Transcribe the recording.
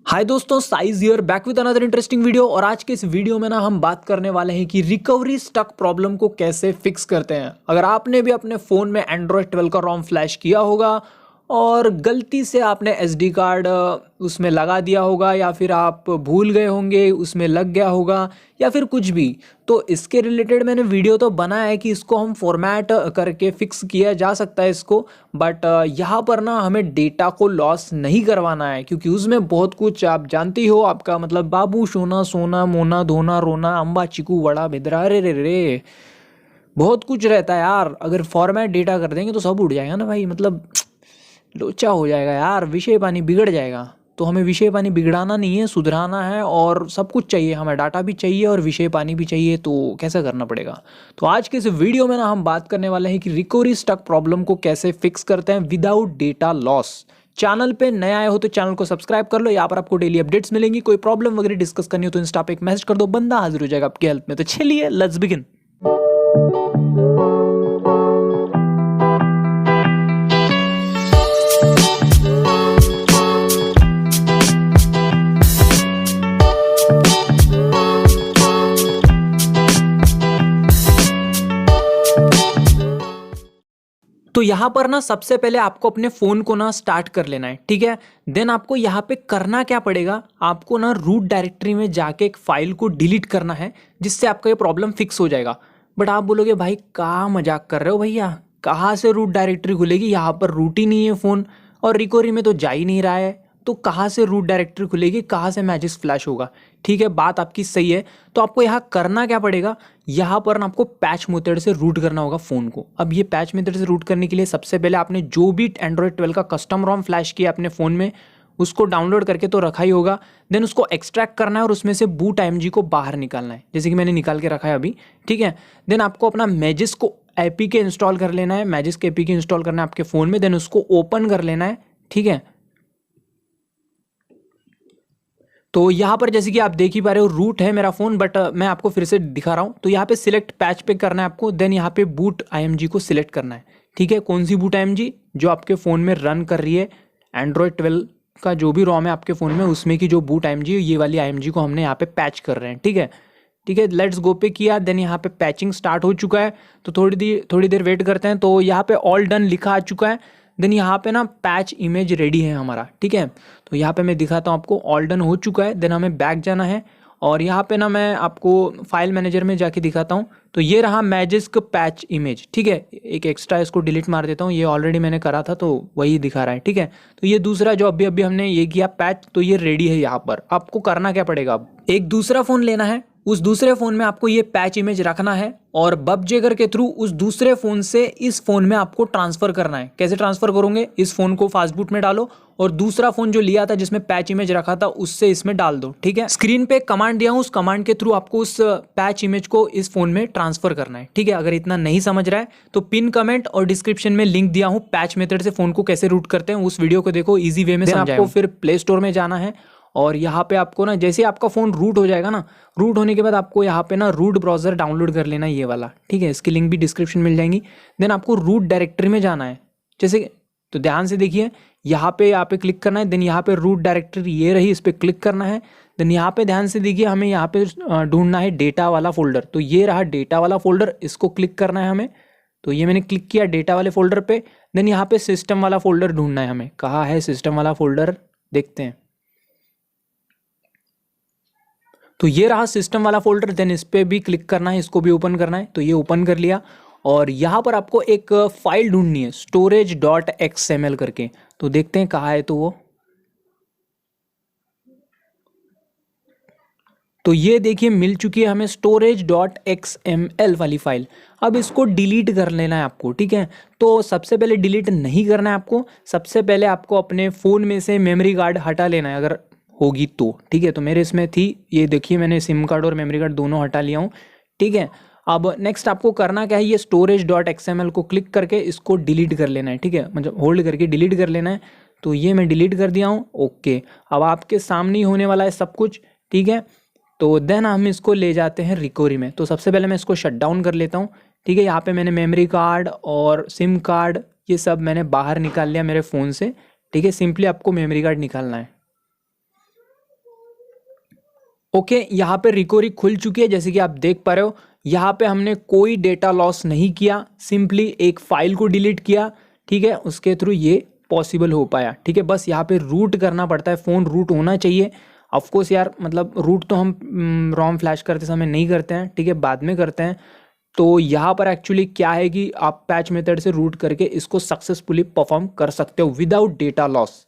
हाय दोस्तों, size hear back with another interesting video. और आज के इस वीडियो में ना हम बात करने वाले हैं कि रिकवरी स्टक प्रॉब्लम को कैसे फिक्स करते हैं। अगर आपने भी अपने फ़ोन में एंड्रॉयड 12 का रोम फ्लैश किया होगा और गलती से आपने एसडी कार्ड उसमें लगा दिया होगा, या फिर आप भूल गए होंगे उसमें लग गया होगा, या फिर कुछ भी, तो इसके रिलेटेड मैंने वीडियो तो बनाया है कि इसको हम फॉर्मेट करके फिक्स किया जा सकता है इसको। बट यहाँ पर ना हमें डेटा को लॉस नहीं करवाना है, क्योंकि उसमें बहुत कुछ आप जानती हो, आपका मतलब बाबू सोना सोना मोना धोना रोना अम्बा चीकू वड़ा भिद्रा रे रे रे बहुत कुछ रहता है यार। अगर फॉर्मेट डेटा कर देंगे तो सब उड़ जाएगा ना भाई, मतलब लोचा हो जाएगा यार, विषय पानी बिगड़ जाएगा। तो हमें विषय पानी बिगड़ाना नहीं है, सुधराना है, और सब कुछ चाहिए, हमें डाटा भी चाहिए और विषय पानी भी चाहिए। तो कैसा करना पड़ेगा? तो आज के इस वीडियो में ना हम बात करने वाले हैं कि रिकवरी स्टक प्रॉब्लम को कैसे फिक्स करते हैं विदाउट डेटा लॉस। चैनल पे नए आए हो तो चैनल को सब्सक्राइब कर लो, यहाँ पर आपको डेली अपडेट्स मिलेंगी। कोई प्रॉब्लम वगैरह डिस्कस करनी हो तो इंस्टा पे एक मैसेज कर दो, बंदा हाजिर हो जाएगा आपकी हेल्प में। तो चलिए लेट्स बिगिन। तो यहाँ पर ना सबसे पहले आपको अपने फ़ोन को ना स्टार्ट कर लेना है, ठीक है। देन आपको यहाँ पे करना क्या पड़ेगा, आपको ना रूट डायरेक्टरी में जाके एक फाइल को डिलीट करना है, जिससे आपका ये प्रॉब्लम फिक्स हो जाएगा। बट आप बोलोगे भाई कहाँ मजाक कर रहे हो भैया, कहाँ से रूट डायरेक्टरी खुलेगी, यहाँ पर रूट ही नहीं है फ़ोन और रिकवरी में तो जा ही नहीं रहा है, तो कहाँ से रूट डायरेक्टरी खुलेगी, कहाँ से मैसेज फ्लैश होगा? ठीक है, बात आपकी सही है। तो आपको यहाँ करना क्या पड़ेगा, यहाँ पर ना आपको पैच मेथड से रूट करना होगा फ़ोन को। अब ये पैच मेथड से रूट करने के लिए सबसे पहले आपने जो भी एंड्रॉयड 12 का कस्टम रोम फ्लैश किया अपने फ़ोन में, उसको डाउनलोड करके तो रखा ही होगा। देन उसको एक्सट्रैक्ट करना है और उसमें से बूट IMG को बाहर निकालना है, जैसे कि मैंने निकाल के रखा है अभी, ठीक है। देन आपको अपना मैजिस को APK इंस्टॉल कर लेना है, मैजिस के APK इंस्टॉल करना है आपके फ़ोन में। देन उसको ओपन कर लेना है, ठीक है। तो यहाँ पर जैसे कि आप देख ही पा रहे हो रूट है मेरा फ़ोन, बट मैं आपको फिर से दिखा रहा हूँ। तो यहाँ पे सिलेक्ट पैच पे करना है आपको। देन यहाँ पे बूट IMG को सिलेक्ट करना है, ठीक है। कौन सी बूट IMG? जो आपके फ़ोन में रन कर रही है एंड्रॉयड 12 का जो भी रोम है आपके फ़ोन में, उसमें की जो बूट IMG है, ये वाली IMG को हमने यहाँ पे पैच कर रहे हैं, ठीक है। ठीक है, लेट्स गो पे किया। देन यहाँ पे पैचिंग स्टार्ट हो चुका है, तो थोड़ी देर वेट करते हैं। तो यहाँ पे ऑल डन लिखा आ चुका है। देन यहाँ पे ना पैच इमेज रेडी है हमारा, ठीक है। तो यहाँ पे मैं दिखाता हूँ आपको, ऑल डन हो चुका है। देन हमें बैक जाना है और यहाँ पे ना मैं आपको फाइल मैनेजर में जाके दिखाता हूँ। तो ये रहा मैजिस्क पैच इमेज, ठीक है। एक एक्स्ट्रा इसको डिलीट मार देता हूँ, ये ऑलरेडी मैंने करा था तो वही दिखा रहा है, ठीक है। तो ये दूसरा जो अभी अभी हमने ये किया पैच, तो ये रेडी है। यहाँ पर आपको करना क्या पड़ेगा, अब एक दूसरा फ़ोन लेना है, उस दूसरे फ़ोन में आपको ये पैच इमेज रखना है और बब जेगर के थ्रू उस दूसरे फ़ोन से इस फ़ोन में आपको ट्रांसफ़र करना है। कैसे ट्रांसफ़र करोगे, इस फ़ोन को फास्टबूट में डालो और दूसरा फ़ोन जो लिया था जिसमें पैच इमेज रखा था उससे इसमें डाल दो, ठीक है। स्क्रीन पे कमांड दिया हूँ, उस कमांड के थ्रू आपको उस पैच इमेज को इस फ़ोन में ट्रांसफ़र करना है, ठीक है। अगर इतना नहीं समझ रहा है तो पिन कमेंट और डिस्क्रिप्शन में लिंक दिया हूँ, पैच मेथड से फ़ोन को कैसे रूट करते हैं, उस वीडियो को देखो, ईजी वे में समझाया हूं। आपको फिर प्ले स्टोर में जाना है और यहाँ पे आपको ना जैसे आपका फ़ोन रूट हो जाएगा ना, रूट होने के बाद आपको यहाँ पे ना रूट ब्राउज़र डाउनलोड कर लेना, ये वाला, ठीक है। इसकी लिंक भी डिस्क्रिप्शन मिल जाएंगी। देन आपको रूट डायरेक्टरी में जाना है, जैसे, तो ध्यान से देखिए, यहाँ पे क्लिक करना है। देन यहाँ पे रूट डायरेक्टरी ये रही, इस पर क्लिक करना है। देन यहाँ पे ध्यान से देखिए, हमें यहाँ पे ढूंढना है डेटा वाला फोल्डर। तो ये रहा डेटा वाला फोल्डर, इसको क्लिक करना है हमें। तो ये मैंने क्लिक किया डेटा वाले फोल्डर पे। देन यहाँ पे सिस्टम वाला फोल्डर ढूंढना है हमें, कहाँ है सिस्टम वाला फोल्डर, देखते हैं। तो ये रहा सिस्टम वाला फोल्डर। देन इस पर भी क्लिक करना है, इसको भी ओपन करना है। तो ये ओपन कर लिया और यहाँ पर आपको एक फाइल ढूंढनी है storage.xml करके। तो देखते हैं कहाँ है, तो ये देखिए मिल चुकी है हमें storage.xml वाली फाइल। अब इसको डिलीट कर लेना है आपको, ठीक है। तो सबसे पहले डिलीट नहीं करना है आपको, सबसे पहले आपको अपने फ़ोन में से मेमोरी कार्ड हटा लेना है, अगर होगी तो, ठीक है। तो मेरे इसमें थी, ये देखिए मैंने सिम कार्ड और मेमोरी कार्ड दोनों हटा लिया हूँ, ठीक है। अब नेक्स्ट आपको करना क्या है, ये storage.xml को क्लिक करके इसको डिलीट कर लेना है, ठीक है, मतलब होल्ड करके डिलीट कर लेना है। तो ये मैं डिलीट कर दिया हूँ, ओके। अब आपके सामने ही होने वाला है सब कुछ, ठीक है। तो देन हम इसको ले जाते हैं रिकवरी में। तो सबसे पहले मैं इसको शट डाउन कर लेता हूँ, ठीक है। यहाँ पे मैंने मेमोरी कार्ड और सिम कार्ड ये सब मैंने बाहर निकाल लिया मेरे फ़ोन से, ठीक है। सिंपली आपको मेमोरी कार्ड निकालना है। ओके, यहाँ पे रिकवरी खुल चुकी है जैसे कि आप देख पा रहे हो। यहाँ पे हमने कोई डेटा लॉस नहीं किया, सिंपली एक फाइल को डिलीट किया, ठीक है, उसके थ्रू ये पॉसिबल हो पाया। ठीक है, बस यहाँ पे रूट करना पड़ता है, फ़ोन रूट होना चाहिए। ऑफकोर्स यार, मतलब रूट तो हम रोम फ्लैश करते समय नहीं करते हैं, ठीक है, बाद में करते हैं। तो यहाँ पर एक्चुअली क्या है कि आप पैच मेथड से रूट करके इसको सक्सेसफुली परफॉर्म कर सकते हो विदाउट डेटा लॉस।